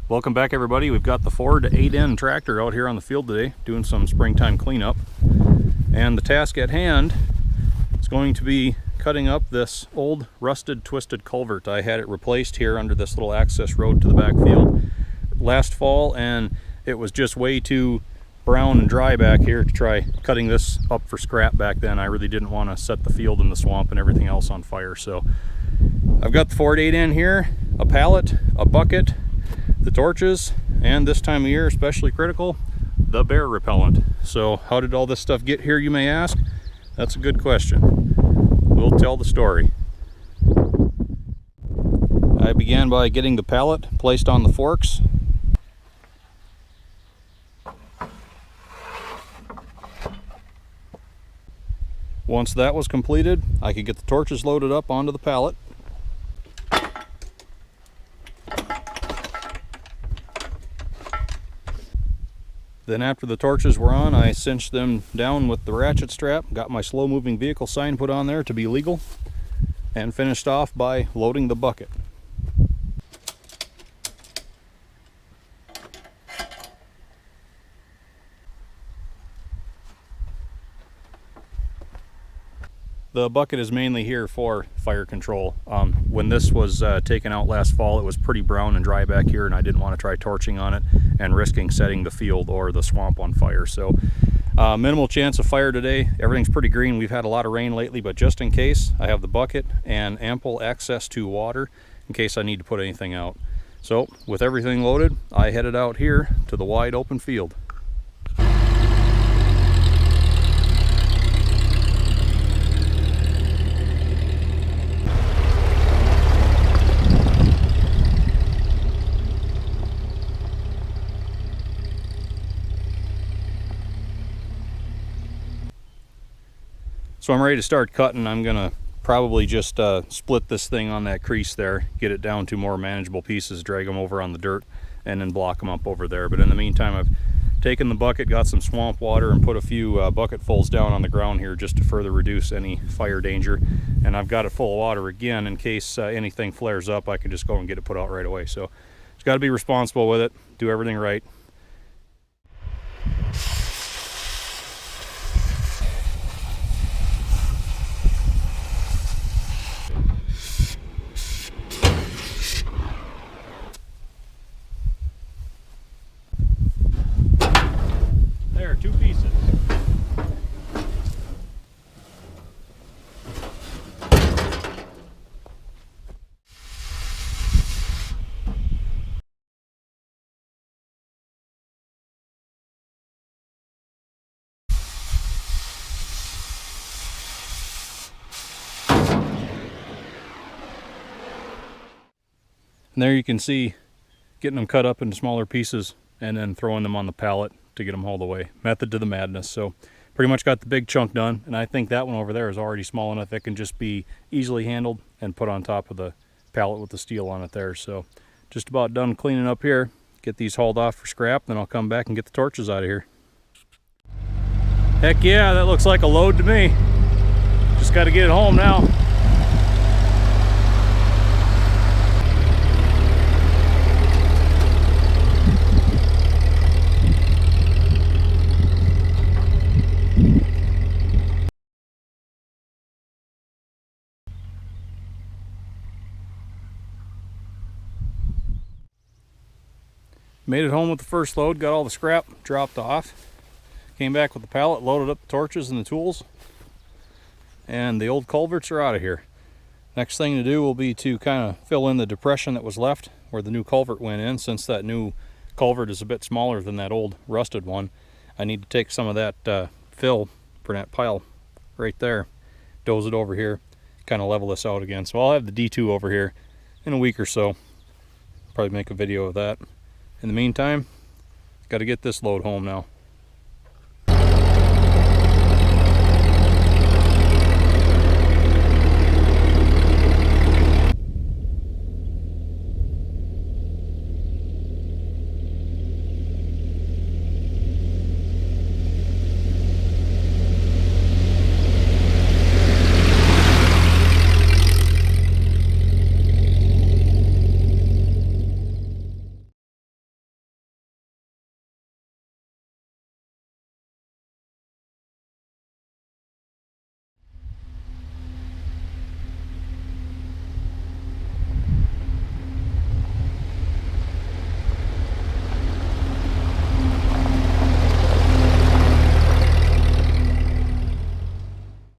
Welcome back, everybody. We've got the Ford 8N tractor out here on the field today doing some springtime cleanup, and the task at hand is going to be cutting up this old rusted twisted culvert. I had it replaced here under this little access road to the back field last fall, and it was just way too brown and dry back here to try cutting this up for scrap back then. I really didn't want to set the field and the swamp and everything else on fire, so I've got the Ford 8N here, a pallet, a bucket, the torches, and this time of year especially critical, the bear repellent. So how did all this stuff get here, you may ask? That's a good question. We'll tell the story. I began by getting the pallet placed on the forks. Once that was completed, I could get the torches loaded up onto the pallet. Then after the torches were on, I cinched them down with the ratchet strap, got my slow moving vehicle sign put on there to be legal, and finished off by loading the bucket. The bucket is mainly here for fire control. When this was taken out last fall, it was pretty brown and dry back here, and I didn't want to try torching on it and risking setting the field or the swamp on fire. So minimal chance of fire today. Everything's pretty green. We've had a lot of rain lately, but just in case, I have the bucket and ample access to water in case I need to put anything out. So with everything loaded, I headed out here to the wide open field. So I'm ready to start cutting. I'm gonna probably just split this thing on that crease there, get it down to more manageable pieces, drag them over on the dirt, and then block them up over there. But in the meantime, I've taken the bucket, got some swamp water, and put a few bucketfuls down on the ground here just to further reduce any fire danger. And I've got it full of water again in case anything flares up. I can just go and get it put out right away. So just got to be responsible with it, do everything right. Two pieces. And there you can see getting them cut up into smaller pieces and then throwing them on the pallet to get them hauled away. Method to the madness. So pretty much got the big chunk done, and I think that one over there is already small enough it can just be easily handled and put on top of the pallet with the steel on it there. So just about done cleaning up here. Get these hauled off for scrap, then I'll come back and get the torches out of here. Heck yeah, that looks like a load to me. Just got to get it home now. Made it home with the first load, got all the scrap dropped off. Came back with the pallet, loaded up the torches and the tools. And the old culverts are out of here. Next thing to do will be to kind of fill in the depression that was left where the new culvert went in. Since that new culvert is a bit smaller than that old rusted one, I need to take some of that fill for that pile right there, doze it over here, kind of level this out again. So I'll have the D2 over here in a week or so. Probably make a video of that. In the meantime, got to get this load home now.